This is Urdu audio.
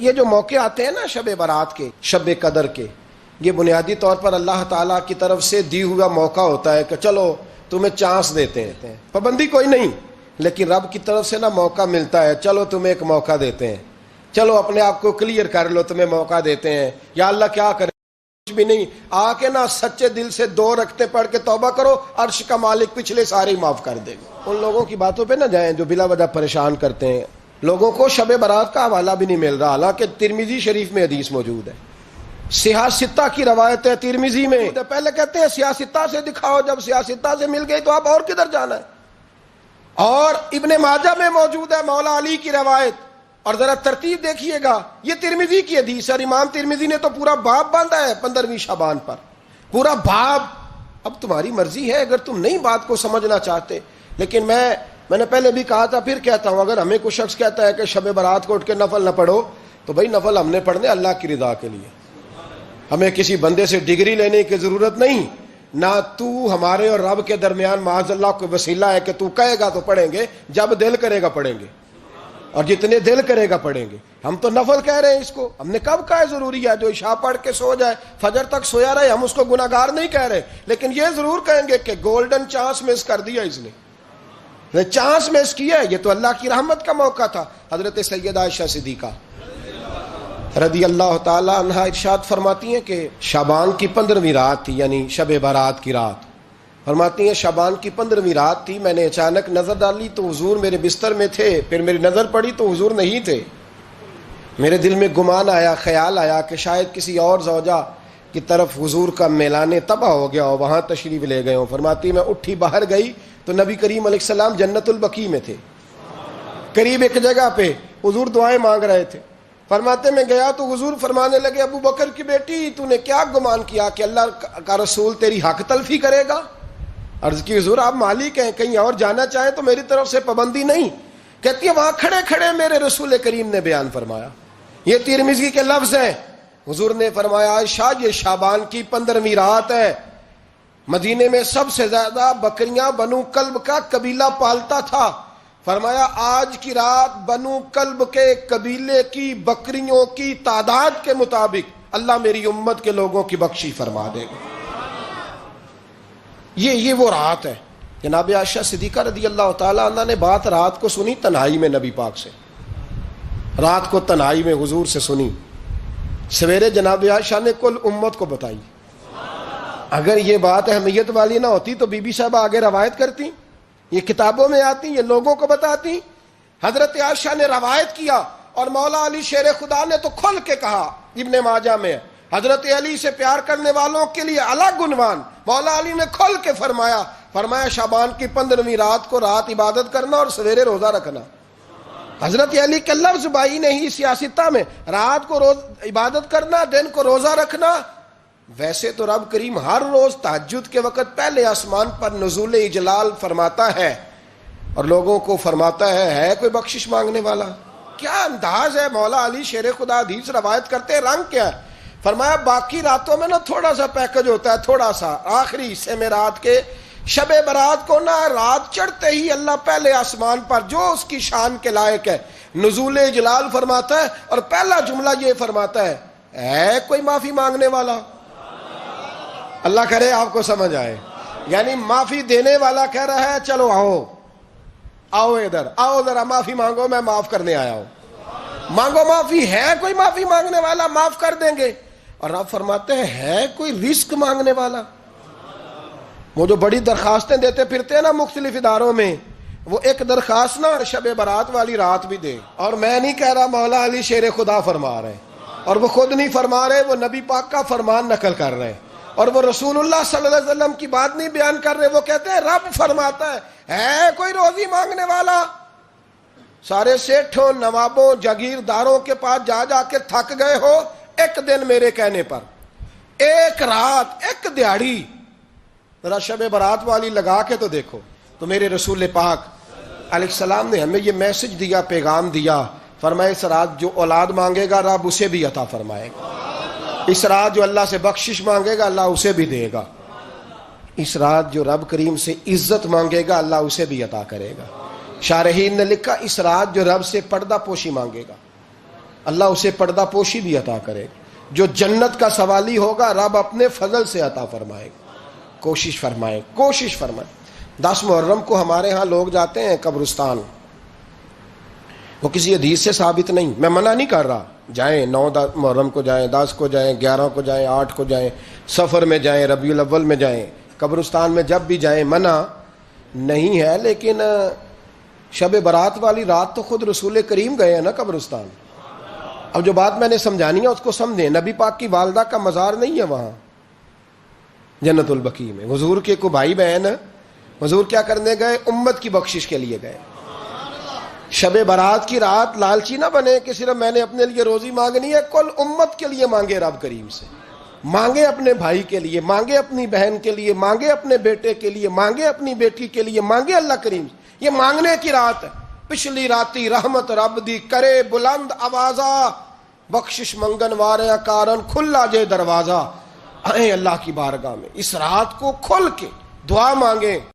یہ جو موقع آتے ہیں نا شب برات کے، شب قدر کے، یہ بنیادی طور پر اللہ تعالیٰ کی طرف سے دی ہوا موقع ہوتا ہے کہ چلو تمہیں چانس دیتے ہیں، پابندی کوئی نہیں، لیکن رب کی طرف سے نا موقع ملتا ہے، چلو تمہیں ایک موقع دیتے ہیں، چلو اپنے آپ کو کلیئر کر لو، تمہیں موقع دیتے ہیں۔ یا اللہ کیا کرے، کچھ بھی نہیں، آ کے نا سچے دل سے 2 رکعتیں پڑھ کے توبہ کرو، عرش کا مالک پچھلے سارے ہی معاف کر دے گا۔ ان لوگوں کی باتوں پہ نہ جائیں جو بلا وجہ پریشان کرتے ہیں لوگوں کو۔ شب برات کا حوالہ بھی نہیں مل رہا، حالانکہ ترمذی شریف میں حدیث موجود ہے، سیاہ ستہ کی روایت ہے ترمذی میں۔ پہلے کہتے ہیں سیاہ ستہ سے دکھاؤ، جب سیاہ ستہ سے مل گئی تو آپ اور کدھر جانا ہے؟ اور ابن ماجہ میں موجود ہے مولا علی کی روایت، اور ذرا ترتیب دیکھیے گا، یہ ترمذی کی حدیث ہے، اور امام ترمذی نے تو پورا باب باندھا ہے 15ویں شعبان پر، پورا باب۔ اب تمہاری مرضی ہے اگر تم نئی بات کو سمجھنا چاہتے، لیکن میں نے پہلے بھی کہا تھا، پھر کہتا ہوں، اگر ہمیں کوئی شخص کہتا ہے کہ شب برات کو اٹھ کے نفل نہ پڑھو، تو بھائی نفل ہم نے پڑھنے اللہ کی رضا کے لیے، ہمیں کسی بندے سے ڈگری لینے کی ضرورت نہیں، نہ تو ہمارے اور رب کے درمیان معاذ اللہ کوئی وسیلہ ہے کہ تو کہے گا تو پڑھیں گے، جب دل کرے گا پڑھیں گے، اور جتنے دل کرے گا پڑھیں گے۔ ہم تو نفل کہہ رہے ہیں اس کو، ہم نے کب کہا ہے ضروری ہے جو عشاء پڑھ کے سو جائے فجر تک سویا رہے، ہم اس کو گناہگار نہیں کہہ رہے، لیکن یہ ضرور کہیں گے کہ گولڈن چانس مس کر دیا اس نے، چانس مس کیا ہے، یہ تو اللہ کی رحمت کا موقع تھا۔ حضرت سیدہ عائشہ صدیقہ رضی اللہ تعالی عنہا ارشاد فرماتی ہیں کہ شعبان کی 15ویں رات تھی، یعنی شب برات کی رات، فرماتی ہیں شعبان کی 15ویں رات تھی، میں نے اچانک نظر ڈالی تو حضور میرے بستر میں تھے، پھر میری نظر پڑی تو حضور نہیں تھے، میرے دل میں گمان آیا، خیال آیا کہ شاید کسی اور زوجہ کی طرف حضور کا میلانے تباہ ہو گیا ہو، وہاں تشریف لے گئے ہوں۔ فرماتی میں اٹھی باہر گئی تو نبی کریم علیہ السلام جنت البقیع میں تھے، قریب ایک جگہ پہ حضور دعائیں مانگ رہے تھے۔ فرماتے میں گیا تو حضور فرمانے لگے، ابو بکر کی بیٹی تو نے کیا گمان کیا کہ اللہ کا رسول تیری حق تلفی کرے گا؟ عرض کی حضور آپ مالک ہیں، کہیں اور جانا چاہیں تو میری طرف سے پابندی نہیں۔ کہتی ہے وہاں کھڑے کھڑے میرے رسول کریم نے بیان فرمایا، یہ ترمذی کے لفظ ہیں، حضور نے فرمایا عائشہ یہ شعبان کی 15ویں رات ہے، مدینے میں سب سے زیادہ بکریاں بنو کلب کا قبیلہ پالتا تھا، فرمایا آج کی رات بنو کلب کے قبیلے کی بکریوں کی تعداد کے مطابق اللہ میری امت کے لوگوں کی بخشی فرما دے گا۔ یہ وہ رات ہے۔ جناب عائشہ صدیقہ رضی اللہ تعالیٰ عنہ نے بات رات کو سنی تنہائی میں، نبی پاک سے رات کو تنہائی میں حضور سے سنی، سویرے جناب عائشہ نے کل امت کو بتائی۔ اگر یہ بات اہمیت والی نہ ہوتی تو بی بی صاحبہ آگے روایت کرتی، یہ کتابوں میں آتی، یہ لوگوں کو بتاتی۔ حضرت عائشہ نے روایت کیا، اور مولا علی شیر خدا نے تو کھل کے کہا، ابن ماجہ میں حضرت علی سے پیار کرنے والوں کے لیے الگ عنوان، مولا علی نے کھل کے فرمایا شعبان کی 15ویں رات کو رات عبادت کرنا اور سویرے روزہ رکھنا۔ حضرت علی کے لفظ بائی نہیں سیاستہ میں، رات کو روز عبادت کرنا، دن کو روزہ رکھنا۔ ویسے تو رب کریم ہر روز تہجد کے وقت پہلے آسمان پر نزول اجلال فرماتا ہے اور لوگوں کو فرماتا ہے کوئی بخشش مانگنے والا؟ کیا انداز ہے مولا علی شیر خدا حدیث روایت کرتے ہیں، رنگ کیا ہے؟ فرمایا باقی راتوں میں نا تھوڑا سا پیکج ہوتا ہے، تھوڑا سا آخری حصے میں رات کے شب برات کو نا رات چڑھتے ہی اللہ پہلے آسمان پر جو اس کی شان کے لائق ہے نزول جلال فرماتا ہے، اور پہلا جملہ یہ فرماتا ہے کوئی معافی مانگنے والا؟ اللہ کرے آپ کو سمجھ آئے، یعنی معافی دینے والا کہہ رہا ہے چلو آؤ ادھر، آؤ ذرا معافی مانگو، میں معاف کرنے آیا ہوں، مانگو معافی، ہے کوئی معافی مانگنے والا؟ معاف کر دیں گے۔ اور آپ فرماتے ہیں ہے کوئی رزق مانگنے والا؟ وہ جو بڑی درخواستیں دیتے پھرتے ہیں نا مختلف اداروں میں، وہ ایک درخواست نا شب برات والی رات بھی دے۔ اور میں نہیں کہہ رہا، مولا علی شیر خدا فرما رہے ہیں، اور وہ خود نہیں فرما رہے، وہ نبی پاک کا فرمان نقل کر رہے ہیں، اور وہ رسول اللہ صلی اللہ علیہ وسلم کی بات نہیں بیان کر رہے، وہ کہتے ہیں رب فرماتا ہے کوئی روزی مانگنے والا؟ سارے سیٹھوں، نوابوں، جاگیرداروں کے پاس جا جا کے تھک گئے ہو، ایک دن میرے کہنے پر، ایک رات، ایک دیہڑی ذرا شب برات والی لگا کے تو دیکھو۔ تو میرے رسول پاک علیہ السلام نے ہمیں یہ میسج دیا، پیغام دیا، فرمایا اس رات جو اولاد مانگے گا رب اسے بھی عطا فرمائے گا، اس رات جو اللہ سے بخشش مانگے گا اللہ اسے بھی دے گا، اس رات جو رب کریم سے عزت مانگے گا اللہ اسے بھی عطا کرے گا۔ شارحین نے لکھا اس رات جو رب سے پردہ پوشی مانگے گا، اللہ اسے پردہ پوشی بھی عطا کرے. جو جنت کا سوالی ہوگا رب اپنے فضل سے عطا فرمائے. کوشش فرمائے. 10 محرم کو ہمارے ہاں لوگ جاتے ہیں قبرستان. وہ کسی حدیث سے ثابت نہیں، میں منع نہیں کر رہا، جائیں 9 محرم کو جائیں، 10 کو جائیں، 11 کو جائیں، 8 کو جائیں، سفر میں جائیں، ربیع الاول میں جائیں، قبرستان میں جب بھی جائیں، منع نہیں ہے. لیکن شب برات والی رات تو خود رسول کریم گئے ہیں نا قبرستان. اب جو بات میں نے سمجھانی ہے اس کو سمجھیں. نبی پاک کی والدہ کا مزار نہیں ہے وہاں جنت البقیع میں. حضور کے کو بھائی بہن، حضور کیا کرنے گئے؟ امت کی بخشش کے لیے گئے. شب برات کی رات لالچی نہ بنے کہ صرف میں نے اپنے لیے روزی مانگنی ہے، کل امت کے لیے مانگے رب کریم سے. مانگے اپنے بھائی کے لیے، مانگے اپنی بہن کے لیے، مانگے اپنے بیٹے کے لیے، مانگے اپنی بیٹی کے لیے، مانگے اللہ کریم سے. یہ مانگنے کی رات ہے. پچھلی راتی رحمت رب دی کرے بلند آوازہ، بخشش منگن وارے کارن کھلا جے دروازہ. آئیں اللہ کی بارگاہ میں اس رات کو کھل کے دعا مانگیں.